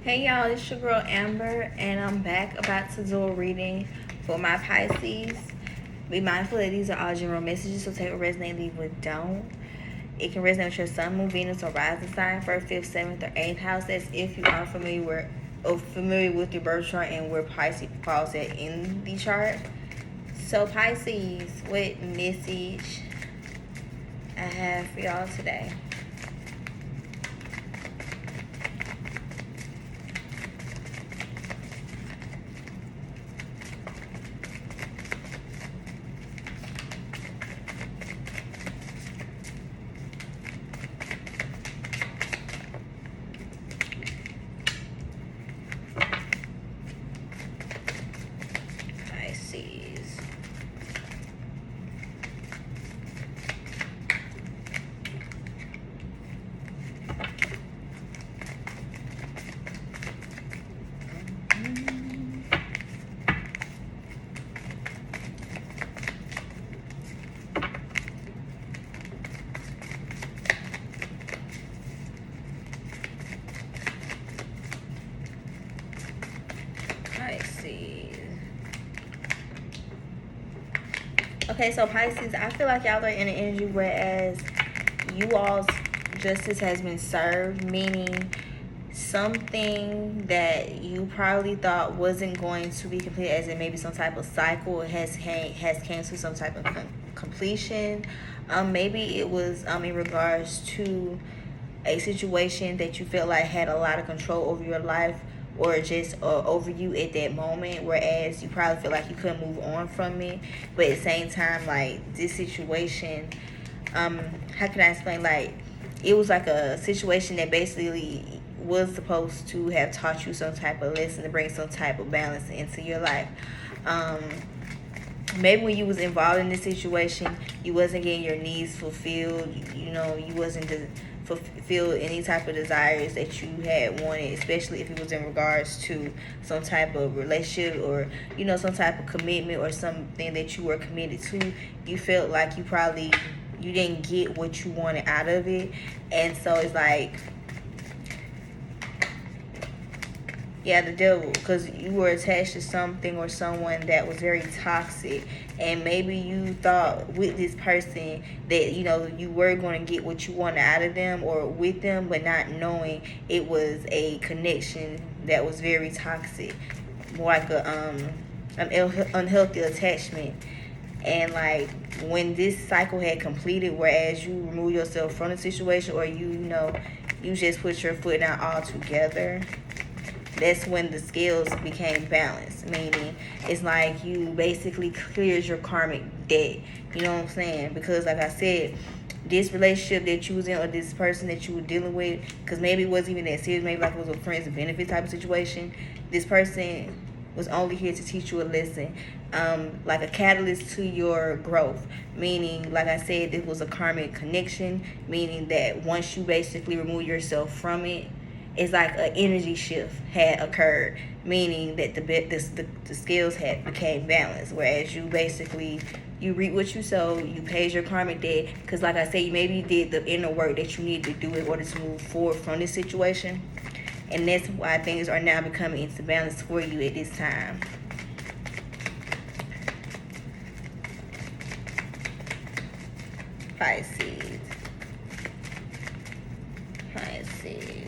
Hey y'all, it's your girl Amber, and I'm back about to do a reading for my Pisces. Be mindful that these are all general messages, so take what resonate, leave what don't. It can resonate with your sun, moon, Venus, or rising sign, first, fifth, seventh, or eighth house. That's if you are familiar with your birth chart and where Pisces falls at in the chart. So Pisces, what message I have for y'all today? Pisces. Pisces. Okay, so Pisces, I feel like y'all are in an energy whereas you all's justice has been served, meaning something that you probably thought wasn't going to be completed, as in maybe some type of cycle has came to some type of completion. Maybe it was in regards to a situation that you felt like had a lot of control over your life or just over you at that moment, whereas you probably feel like you couldn't move on from it. But at the same time, like, this situation, how can I explain, like, it was like a situation that basically was supposed to have taught you some type of lesson to bring some type of balance into your life. Maybe when you was involved in this situation, you wasn't getting your needs fulfilled. You wasn't fulfill any type of desires that you had wanted, especially if it was in regards to some type of relationship or some type of commitment or something that you were committed to. You felt like you didn't get what you wanted out of it, and so it's like, yeah, the devil, because you were attached to something or someone that was very toxic, and maybe you thought with this person that you were going to get what you wanted out of them or with them, but not knowing it was a connection that was very toxic, more like an unhealthy attachment. And like, when this cycle had completed, whereas you remove yourself from the situation, or you just put your foot down altogether, that's when the scales became balanced. Meaning, it's like you basically cleared your karmic debt. You know what I'm saying? Because like I said, this relationship that you was in, or this person that you were dealing with, because maybe it wasn't even that serious, maybe like it was a friends and benefit type of situation, this person was only here to teach you a lesson, like a catalyst to your growth. Meaning, like I said, it was a karmic connection, meaning that once you basically remove yourself from it, it's like an energy shift had occurred, meaning that the scales had became balanced, whereas you reap what you sow, you paid your karmic debt, because like I said, you maybe did the inner work that you needed to do in order to move forward from this situation, and that's why things are now becoming into balance for you at this time. Pisces. Pisces.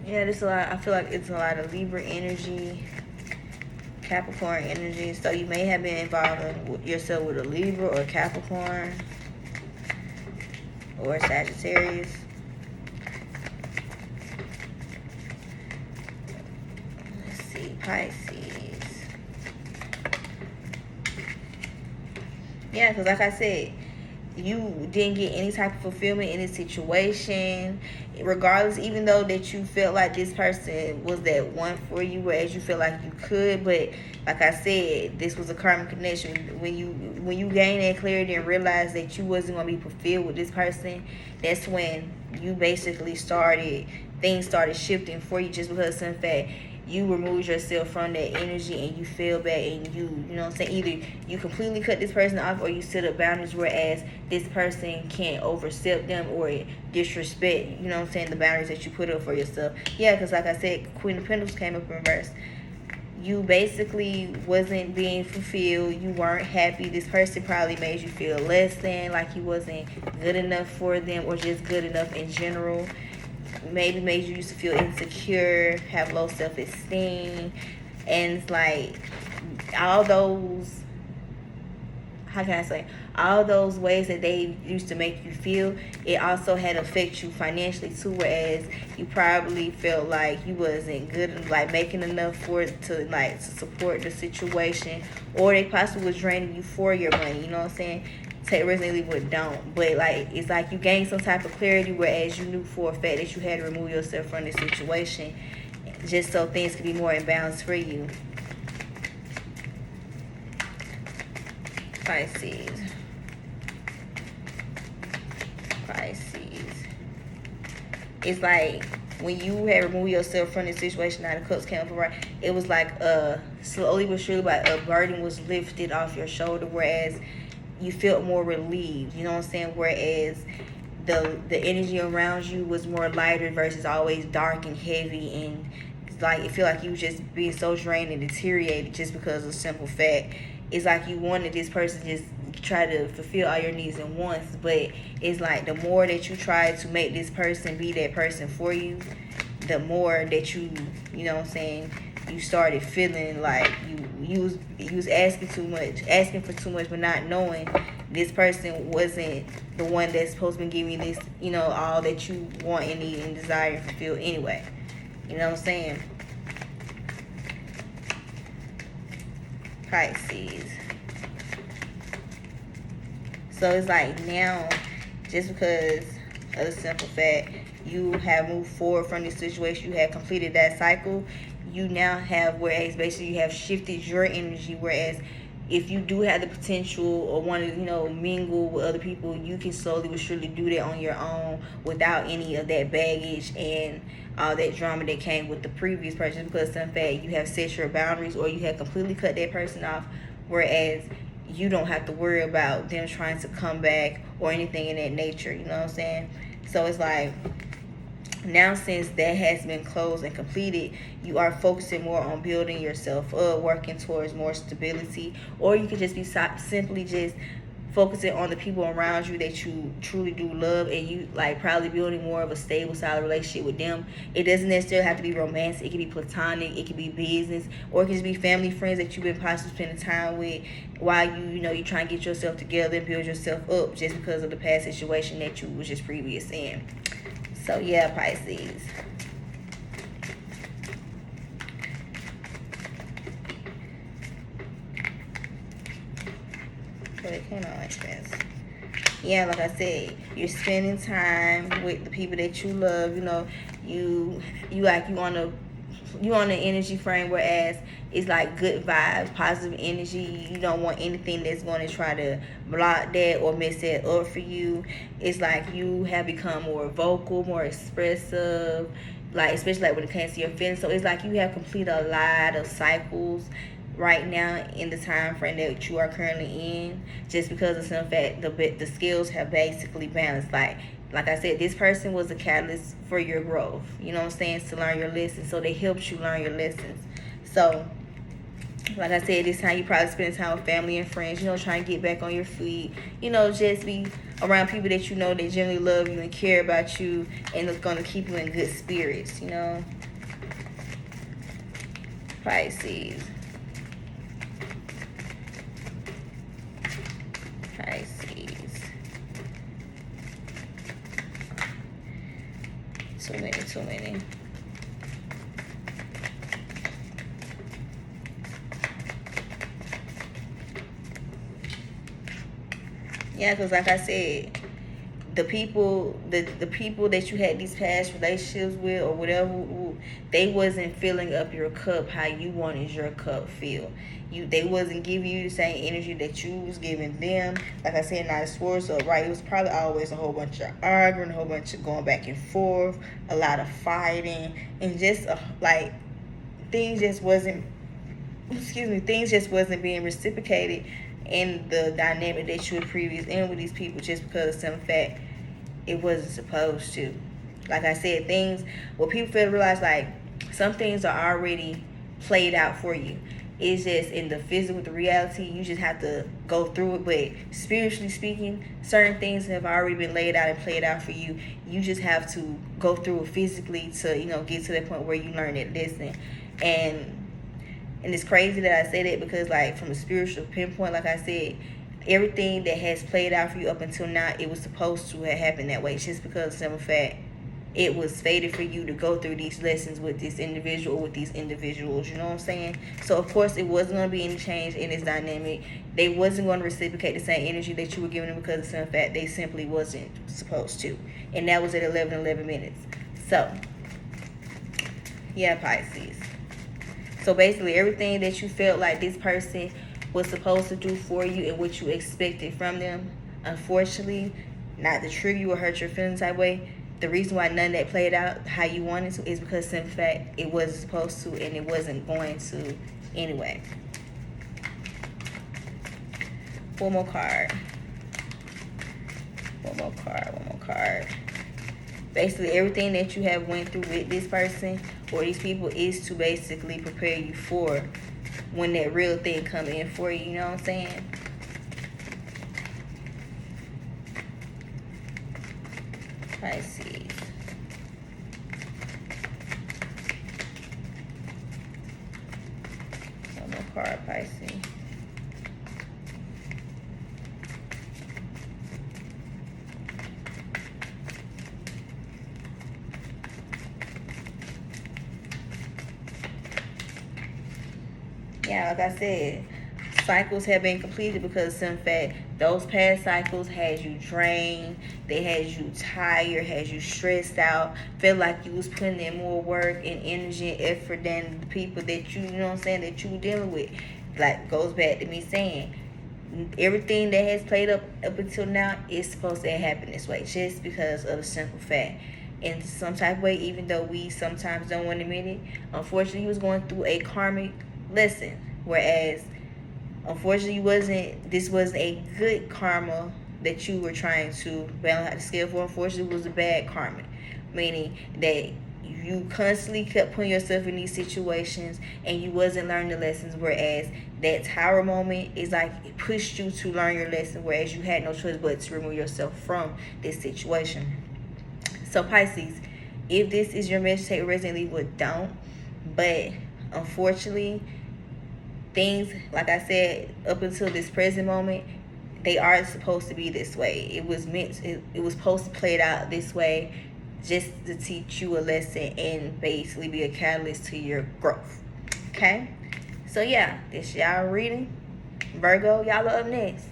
Yeah, there's a lot. I feel like it's a lot of Libra energy, Capricorn energy. So you may have been involved yourself with a Libra or Capricorn or Sagittarius. Let's see, Pisces. Yeah, because like I said, you didn't get any type of fulfillment in this situation, regardless, even though that you felt like this person was that one for you, whereas you feel like you could. But like I said, this was a karmic connection. When you gain that clarity and realize that you wasn't going to be fulfilled with this person, that's when you basically things started shifting for you, just because in fact you remove yourself from that energy and you feel bad, and you know what I'm saying, either you completely cut this person off or you set up boundaries, whereas this person can't overstep them or disrespect, you know what I'm saying, the boundaries that you put up for yourself. Yeah, because like I said, Queen of Pentacles came up in reverse. You basically wasn't being fulfilled. You weren't happy. This person probably made you feel less than, like you wasn't good enough for them, or just good enough in general. Maybe made you used to feel insecure, have low self-esteem, and it's like all those, how can I say, all those ways that they used to make you feel, it also had affect you financially too, whereas you probably felt like you wasn't good, like making enough for it to support the situation, or they possibly was draining you for your money, you know what I'm saying? Take risk and leave with don't. But like, it's like you gained some type of clarity, whereas you knew for a fact that you had to remove yourself from this situation just so things could be more in balance for you. Pisces. It's like when you had removed yourself from this situation, now the cups came up right, it was like slowly but surely, like a burden was lifted off your shoulder, whereas you felt more relieved, you know what I'm saying, whereas the energy around you was more lighter versus always dark and heavy, and like it feel like you just being so drained and deteriorated just because of simple fact. It's like you wanted this person just try to fulfill all your needs and wants, but it's like the more that you try to make this person be that person for you, the more that you know what I'm saying, you started feeling like you was asking for too much, but not knowing this person wasn't the one that's supposed to be giving you this, you know, all that you want and need and desire and fulfill anyway. You know what I'm saying? Pisces. So it's like now, just because of the simple fact you have moved forward from this situation, you have completed that cycle, you now have, whereas basically you have shifted your energy, whereas if you do have the potential or want to, you know, mingle with other people, you can slowly but surely do that on your own without any of that baggage and all that drama that came with the previous person, because in fact you have set your boundaries or you have completely cut that person off, whereas you don't have to worry about them trying to come back or anything in that nature, you know what I'm saying? So it's like, now since that has been closed and completed, you are focusing more on building yourself up, working towards more stability, or you could just be simply just focusing on the people around you that you truly do love, and you like probably building more of a stable, solid relationship with them. It doesn't necessarily have to be romantic. It can be platonic, it can be business, or it can just be family, friends that you've been possibly spending time with while you know you trying to get yourself together and build yourself up just because of the past situation that you was just previous in. So yeah, Pisces. But it came out like this. Yeah, like I said, you're spending time with the people that you love. You know, you on the energy frame, whereas it's like good vibes, positive energy. You don't want anything that's going to try to block that or mess that up for you. It's like you have become more vocal, more expressive, like especially like when it comes to your feelings. So it's like you have completed a lot of cycles right now in the time frame that you are currently in, just because of some fact the skills have basically balanced. Like I said, this person was a catalyst for your growth, you know what I'm saying, to learn your lessons. So they helped you learn your lessons. So like I said, this time you probably spend time with family and friends, you know, trying to get back on your feet, you know, just be around people that you know that genuinely love you and care about you and it's going to keep you in good spirits, you know. Pisces. Too many. Yeah, because like I said, the people that you had these past relationships with or whatever, they wasn't filling up your cup how you wanted your cup feel. They wasn't giving you the same energy that you was giving them. Like I said, not a swords up, right? It was probably always a whole bunch of arguing, a whole bunch of going back and forth, a lot of fighting, and just like things just wasn't things just wasn't being reciprocated in the dynamic that you were previous in with these people, just because of some fact it wasn't supposed to. Like I said, things, what people fail to realize, like, some things are already played out for you. It's just in the physical, the reality, you just have to go through it. But spiritually speaking, certain things have already been laid out and played out for you. You just have to go through it physically to, get to that point where you learn that lesson. And it's crazy that I say that because, like, from a spiritual pinpoint, like I said, everything that has played out for you up until now, it was supposed to have happened that way. It's just because of some fact it was fated for you to go through these lessons with this individual or with these individuals. You know what I'm saying? So, of course, it wasn't going to be any change in this dynamic. They wasn't going to reciprocate the same energy that you were giving them because of some fact they simply wasn't supposed to. And that was at 11 minutes. So, yeah, Pisces. So basically, everything that you felt like this person was supposed to do for you and what you expected from them, unfortunately, not to trigger you or hurt your feelings that way, the reason why none of that played out how you wanted to is because, in fact, it wasn't supposed to and it wasn't going to anyway. One more card. Basically, everything that you have went through with this person or these people is to basically prepare you for when that real thing come in for you. You know what I'm saying? Pisces. One more card, Pisces. Yeah, like I said, cycles have been completed because, in fact, those past cycles had you drained, they had you tired, had you stressed out, felt like you was putting in more work and energy and effort than the people that you know what I'm saying, that you were dealing with. Like, goes back to me saying, everything that has played up until now is supposed to happen this way, just because of a simple fact. In some type of way, even though we sometimes don't want to admit it, unfortunately, he was going through a karmic lesson, whereas unfortunately this wasn't a good karma that you were trying to balance out the scale for. Unfortunately, it was a bad karma, meaning that you constantly kept putting yourself in these situations and you wasn't learning the lessons, whereas that tower moment is like it pushed you to learn your lesson, whereas you had no choice but to remove yourself from this situation. So, Pisces, if this is your message, take resonantly with don't. But unfortunately, things, like I said, up until this present moment, they are supposed to be this way. It was supposed to play it out this way just to teach you a lesson and basically be a catalyst to your growth. Okay? So yeah, this y'all reading. Virgo, y'all are up next.